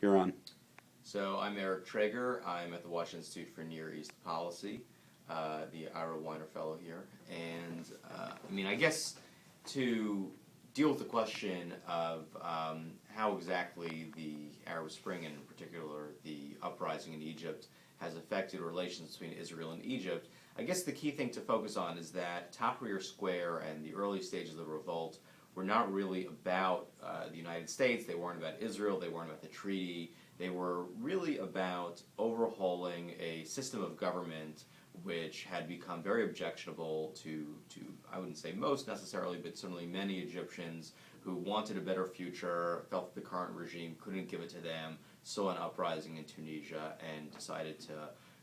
You're on. So I'm Eric Trager. I'm at the Washington Institute for Near East Policy, the Ira Weiner Fellow here. And I guess to deal with the question of how exactly the Arab Spring, and in particular the uprising in Egypt, has affected relations between Israel and Egypt, I guess the key thing to focus on is that Tahrir Square and the early stages of the revolt were not really about the United States. They weren't about Israel. They weren't about the treaty. They were really about overhauling a system of government which had become very objectionable to I wouldn't say most necessarily, but certainly many Egyptians who wanted a better future, felt that the current regime couldn't give it to them, saw an uprising in Tunisia, and decided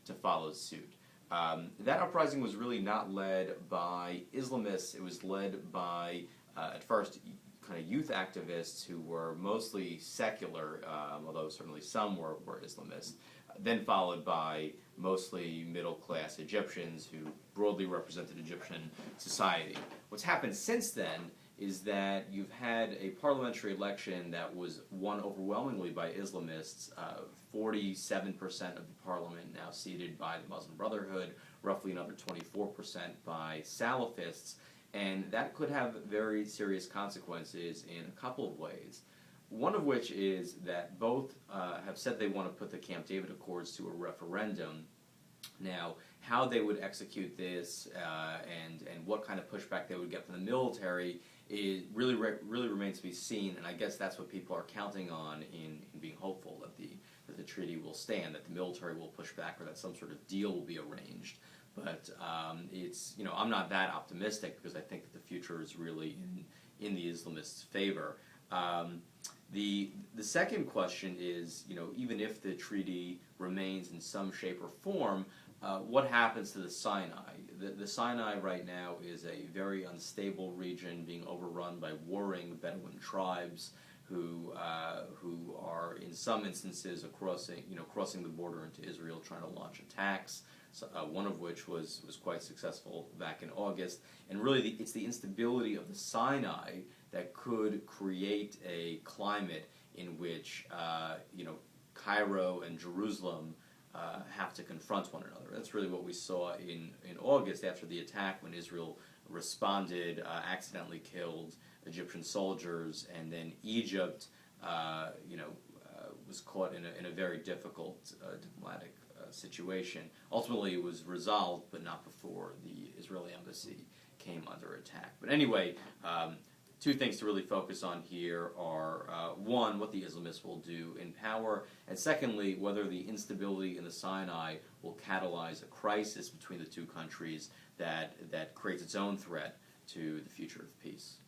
to follow suit. That uprising was really not led by Islamists. It was led by, at first, kind of youth activists who were mostly secular, although certainly some were Islamists, then followed by mostly middle-class Egyptians who broadly represented Egyptian society. What's happened since then is that you've had a parliamentary election that was won overwhelmingly by Islamists, 47% of the parliament now seated by the Muslim Brotherhood, roughly another 24% by Salafists, and that could have very serious consequences in a couple of ways. One of which is that both have said they want to put the Camp David Accords to a referendum. Now, how they would execute this and what kind of pushback they would get from the military is really remains to be seen, and I guess that's what people are counting on in being hopeful that the treaty will stand, that the military will push back, or that some sort of deal will be arranged. But I'm not that optimistic because I think that the future is really in the Islamists' favor. The second question is, even if the treaty remains in some shape or form, what happens to the Sinai? The Sinai right now is a very unstable region being overrun by warring Bedouin tribes who are in some instances crossing the border into Israel, trying to launch attacks. One of which was quite successful back in August, and really it's the instability of the Sinai that could create a climate in which Cairo and Jerusalem have to confront one another. That's really what we saw in August after the attack, when Israel responded, accidentally killed Egyptian soldiers, and then Egypt was caught in a very difficult diplomatic situation. Ultimately, it was resolved, but not before the Israeli embassy came under attack. But anyway, two things to really focus on here are, one, what the Islamists will do in power, and secondly, whether the instability in the Sinai will catalyze a crisis between the two countries that creates its own threat to the future of peace.